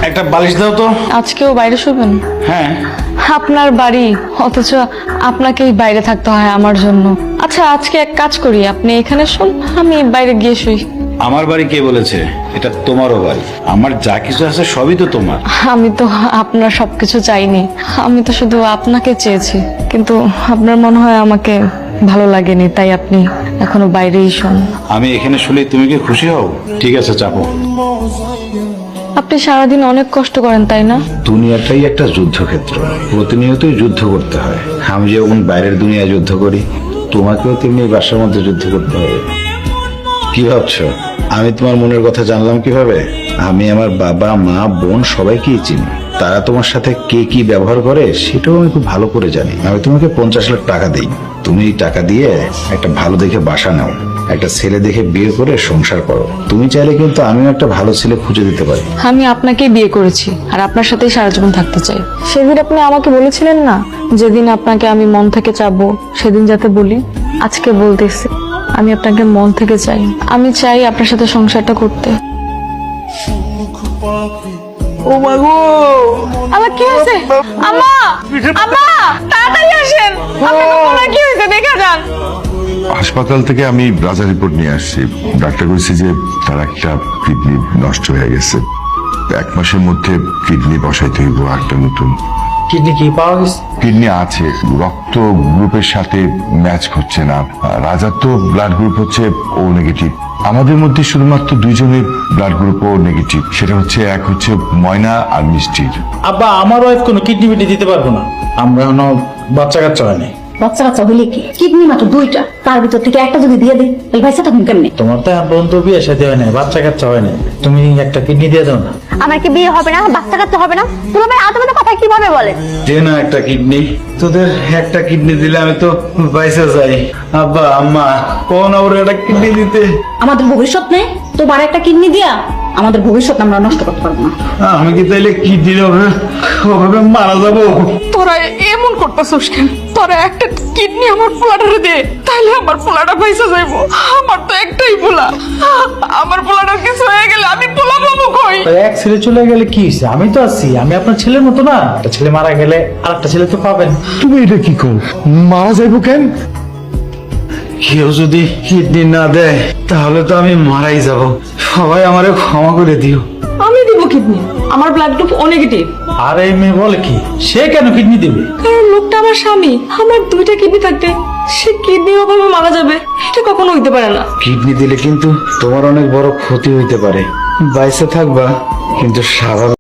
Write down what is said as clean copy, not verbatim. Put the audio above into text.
একটা বালিশ দাও তো। আজকেও বাইরে শুবেন? হ্যাঁ। আপনার বাড়ি, অথচ আপনাকেই বাইরে থাকতে হয় আমার জন্য। আচ্ছা, আজকে এক কাজ করি, আপনি এখানে শুন, আমি বাইরে গিয়ে শুই। আমার বাড়ি কে বলেছে? এটা তোমারও বাড়ি। আমার যা কিছু আছে সবই তো তোমার। আমি তো আপনার সবকিছু চাইনি, আমি তো শুধু আপনাকে চেয়েছি, কিন্তু আপনার মনে হয় আমাকে ভালো লাগেনি, তাই আপনি এখনো বাইরেই শুন। আমি এখানে শুলে তুমি কি খুশি হও? ঠিক আছে, চাপো। আপনি সারাদিন অনেক কষ্ট করেন, তাই না? দুনিয়াটাই একটা যুদ্ধক্ষেত্র, প্রতিনিয়তই যুদ্ধ করতে হয়। আমি যেমন বাইরের দুনিয়ায় যুদ্ধ করি, তোমাকেও তেমনি বাসার মধ্যে যুদ্ধ করতে হবে। কি ভাবছো আমি তোমার মনের কথা জানলাম কিভাবে? আমি আমার বাবা, মা, বোন সবাইকেই চিনি। তারা তোমার সাথে কে কি ব্যবহার করে সেটাও আমি খুব ভালো করে জানি। আমি তোমাকে 50 লাখ টাকা দিই, তুমি এই টাকা দিয়ে একটা ভালো দেখে বাসা নাও, একটা ছেলে দেখে বিয়ে করে সংসার করো। তুমি চাইলে কিন্তু আমিও একটা ভালো ছেলে খুঁজে দিতে পারি। আমি আপনাকেই বিয়ে করেছি আর আপনার সাথেই সারা জীবন থাকতে চাই। সেদিন আপনি আমাকে বলেছিলেন না, যেদিন আপনাকে আমি মন থেকে চাবো সেদিন যাতে বলি, আজকে বলতেছি আমি আপনাকে মন থেকে চাই। আমি চাই আপনার সাথে সংসারটা করতে। ও মা গো, আমার কি হয়েছে? আম্মা, আম্মা, তাড়াতাড়ি আসেন, আপনার কি হয়েছে দেখা যান। হাসপাতাল থেকে আমি রাজা রিপোর্ট নিয়ে আসছি। ডাক্তার বলছে যে তার একটা কিডনি নষ্ট হয়ে গেছে, 1 মাসের মধ্যে কিডনি বসাইতে হইব একটা নতুন। কিডনি কি পাওয়া গেছে? কিডনি আছে, রক্ত গ্রুপের সাথে ম্যাচ করছে না। রাজার তো ব্লাড গ্রুপ হচ্ছে ও নেগেটিভ। আমাদের মধ্যে শুধুমাত্র 2 জনের ব্লাড গ্রুপ ও নেগেটিভ, সেটা হচ্ছে এক হচ্ছে ময়না আর মিষ্টির। আব্বা, আমার ওয়াইফ কোনো কিডনি বিডনি দিতে পারবো না, আমরা কোনো বাচ্চা কাচ্চা হয়নি। বাচ্চা কাচ্চা হইলে কি, কিডনি মাত্র 2টা, তার ভিতর থেকে একটা যদি দিয়ে দিই তাহলে ভাইসা তখন কেমনে? তোমার তো এখন পর্যন্ত বিয়ে সাথে হয় না, বাচ্চা কাচ্চা হয় না, তুমি একটা কিডনি দিয়ে দাও না। আমার কি বিয়ে হবে না, বাচ্চা কাচ্চা হবে না? তুমি ভাই আদমে কথা কিভাবে বলে? দে না একটা কিডনি, তোদের একটা কিডনি দিলে আমি তো বাইসে যাই। আব্বা, আম্মা, কোন ওর একটা কিডনি দিতে? আমাদের ভবিষ্যৎ নেই, তোমার একটা কিডনি দিয়া আমাদের ভবিষ্যৎ আমরা নষ্ট করতে পারবো না। আমি কি তাইলে কিডনি ওভাবে মারা যাবো? তোরা এমন করতেছিস কেন? তোরা একটা কিডনি আমার পোলাটারে দে, তাহলে আমার পোলাটা পয়সা যাইবো। আমার তো একটাই পোলা, আমার পোলাটার কিছু হয়ে গেলে আমি পোলা পাবো কই? এক ছেলে চলে গেলে কি হয়েছে? আমি তো আছি, আমি আপনার ছেলের মতো না। একটা ছেলে মারা গেলে আরেকটা ছেলে তো পাবেন। তুমি এটা কি কর, মারা যাইব কেন? কেউ যদি কিডনি না দেয় তাহলে তো আমি মারাই যাব। সবাই আমারে ক্ষমা করে দিও। আমি দিব কিডনি, আমার ব্লাড গ্রুপ ও নেগেটিভ। আর এই মেয়ে বলে কি, সে কেন কিডনি দেবে? কারণ লোকটা আমার স্বামী, আমার 2টা কিডনি থাকতে সে কিডনি অভাবে মারা যাবে, এটা কখনো হইতে পারে না। কিডনি দিলে কিন্তু তোমার অনেক বড় ক্ষতি হইতে পারে। বাইসে থাকবা কিন্তু স্বাভাবিক